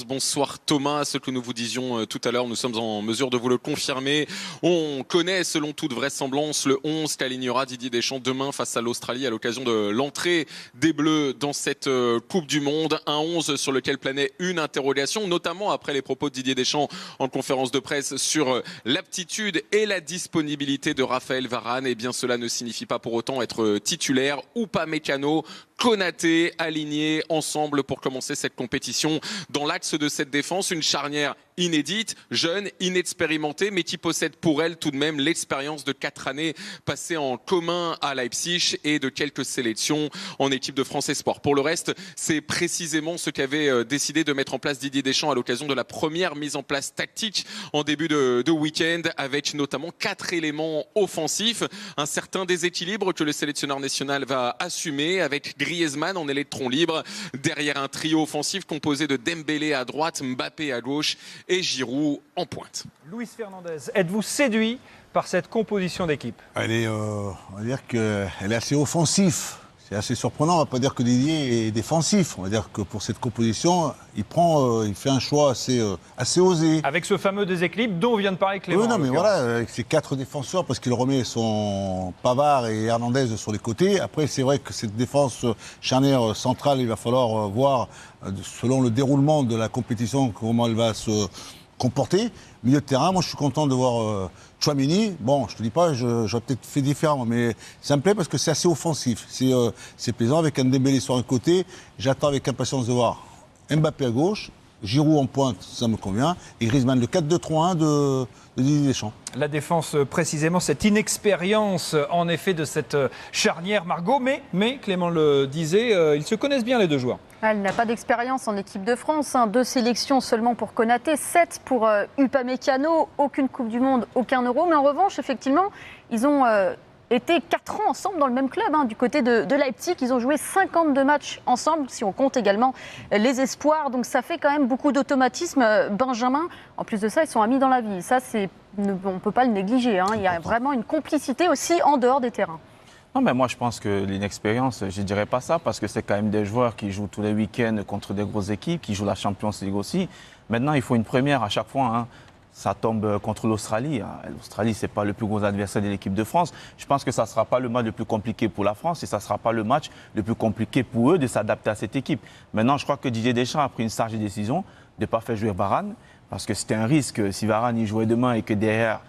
Bonsoir Thomas, ce que nous vous disions tout à l'heure, nous sommes en mesure de vous le confirmer. On connaît selon toute vraisemblance le 11 qu'alignera Didier Deschamps demain face à l'Australie à l'occasion de l'entrée des Bleus dans cette Coupe du Monde. Un 11 sur lequel planait une interrogation, notamment après les propos de Didier Deschamps en conférence de presse sur l'aptitude et la disponibilité de Raphaël Varane. Eh bien cela ne signifie pas pour autant être titulaire ou pas Mécano. Konaté alignés ensemble pour commencer cette compétition. Dans l'axe de cette défense, une charnière inédite, jeune, inexpérimentée, mais qui possède pour elle tout de même l'expérience de 4 années passées en commun à Leipzig et de quelques sélections en équipe de France Espoir. Pour le reste, c'est précisément ce qu'avait décidé de mettre en place Didier Deschamps à l'occasion de la première mise en place tactique en début de week-end, avec notamment 4 éléments offensifs. Un certain déséquilibre que le sélectionneur national va assumer avec Griezmann en électron libre, derrière un trio offensif composé de Dembélé à droite, Mbappé à gauche et Giroud en pointe. Luis Fernandez, êtes-vous séduit par cette composition d'équipe? On va dire qu'elle est assez offensive. C'est assez surprenant. On ne va pas dire que Didier est défensif. On va dire que pour cette composition, il fait un choix assez osé. Avec ce fameux déséquilibre dont vient de parler Clément. Oui, non, mais voilà, avec ses 4 défenseurs, parce qu'il remet son Pavard et Hernandez sur les côtés. Après, c'est vrai que cette défense charnière centrale, il va falloir voir, selon le déroulement de la compétition, comment elle va se comporter. Milieu de terrain, moi je suis content de voir Tchouaméni. Bon, je te dis pas, j'aurais peut-être fait différent, mais ça me plaît parce que c'est assez offensif. C'est plaisant avec un Dembélé sur un côté. J'attends avec impatience de voir Mbappé à gauche, Giroud en pointe, ça me convient, et Griezmann, le 4-2-3-1 de Didier Deschamps. La défense, précisément, cette inexpérience, en effet, de cette charnière, Margot. Mais Clément le disait, ils se connaissent bien, les deux joueurs. Elle n'a pas d'expérience en équipe de France. 2 sélections seulement pour Konaté, 7 pour Upamecano, aucune Coupe du Monde, aucun Euro. Mais en revanche, effectivement, ils ont été 4 ans ensemble dans le même club. Du côté de Leipzig, ils ont joué 52 matchs ensemble, si on compte également les espoirs. Donc ça fait quand même beaucoup d'automatisme. Benjamin, en plus de ça, ils sont amis dans la vie. Ça, on ne peut pas le négliger. Il y a vraiment une complicité aussi en dehors des terrains. Non, mais moi, je pense que l'inexpérience, je ne dirais pas ça, parce que c'est quand même des joueurs qui jouent tous les week-ends contre des grosses équipes, qui jouent la Champions League aussi. Maintenant, il faut une première à chaque fois. Ça tombe contre l'Australie. L'Australie, ce n'est pas le plus gros adversaire de l'équipe de France. Je pense que ça ne sera pas le match le plus compliqué pour la France et ça ne sera pas le match le plus compliqué pour eux de s'adapter à cette équipe. Maintenant, je crois que Didier Deschamps a pris une sage décision de ne pas faire jouer Varane, parce que c'était un risque. Si Varane y jouait demain et que derrière,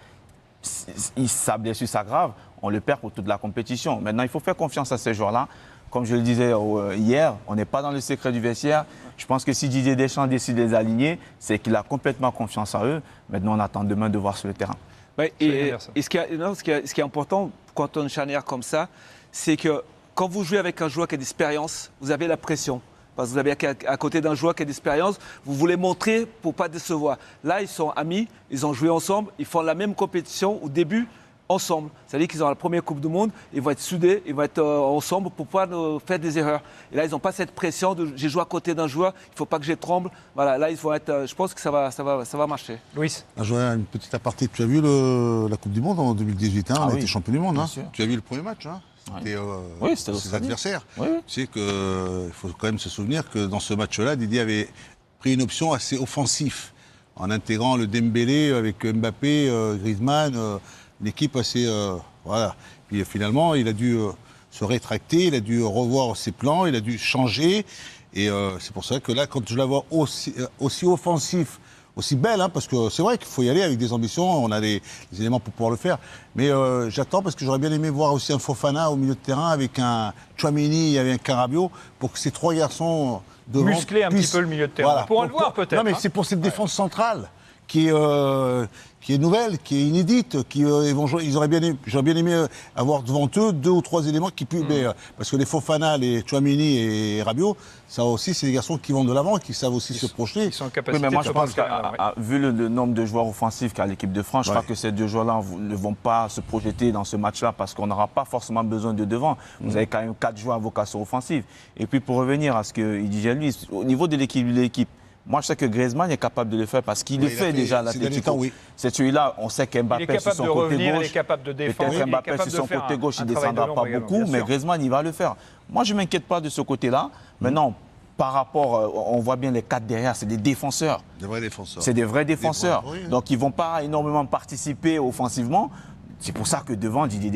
sa blessure s'aggrave, on le perd pour toute la compétition. Maintenant, il faut faire confiance à ces joueurs-là. Comme je le disais hier, on n'est pas dans le secret du vestiaire. Je pense que si Didier Deschamps décide de les aligner, c'est qu'il a complètement confiance en eux. Maintenant, on attend demain de voir sur le terrain. Ouais, et ce qui est important quand on a une charnière comme ça, c'est que quand vous jouez avec un joueur qui a d'expérience, vous avez la pression. Parce que vous avez à côté d'un joueur qui a d'expérience, vous voulez montrer pour ne pas décevoir. Là, ils sont amis, ils ont joué ensemble, ils font la même compétition au début ensemble. C'est-à-dire qu'ils ont la première Coupe du Monde, ils vont être soudés, ils vont être ensemble pour pouvoir faire des erreurs. Et là, ils n'ont pas cette pression de j'ai joué à côté d'un joueur, il ne faut pas que je tremble. Voilà, là, ils vont être. Je pense que ça va marcher. Louis. Je vois une petite aparté. Tu as vu la Coupe du Monde en 2018, on a été champion du monde. Tu as vu le premier match. C'était ses adversaires. Oui. Tu sais qu'il faut quand même se souvenir que dans ce match-là, Didier avait pris une option assez offensive en intégrant le Dembélé avec Mbappé, Griezmann, une équipe assez... voilà. Puis finalement, il a dû se rétracter, il a dû revoir ses plans, il a dû changer. Et c'est pour ça que là, quand je la vois aussi offensif, aussi belle, parce que c'est vrai qu'il faut y aller avec des ambitions, on a les éléments pour pouvoir le faire. Mais j'attends parce que j'aurais bien aimé voir aussi un Fofana au milieu de terrain avec un Tchouaméni, avec un Rabiot, pour que ces 3 garçons devant muscler un petit peu le milieu de terrain. Voilà, on pourra le voir peut-être. Non, mais c'est pour cette défense centrale qui est nouvelle, qui est inédite, j'aurais bien aimé avoir devant eux 2 ou 3 éléments qui puissent... parce que les Fofana, les Tchouaméni et Rabiot, ça aussi, c'est des garçons qui vont de l'avant et qui savent aussi se projeter. Ils sont en capacité. Oui, mais moi, je pense que, vu le nombre de joueurs offensifs qu'a l'équipe de France, je crois que ces 2 joueurs-là ne vont pas se projeter dans ce match-là parce qu'on n'aura pas forcément besoin de devant. Vous avez quand même 4 joueurs à vocation offensive. Et puis, pour revenir à ce qu'il disait lui, au niveau de l'équipe, moi, je sais que Griezmann est capable de le faire parce qu'il le fait déjà à l'Atlético. C'est celui-là, on sait qu'Mbappé sur son côté gauche, il est capable de défendre. Peut-être Mbappé sur son côté gauche, il ne descendra pas beaucoup, mais Griezmann, il va le faire. Moi, je ne m'inquiète pas de ce côté-là. Maintenant, par rapport, on voit bien les 4 derrière, c'est des défenseurs. Des vrais défenseurs. C'est des vrais défenseurs. Oui, oui. Donc ils ne vont pas énormément participer offensivement. C'est pour ça que devant, Didier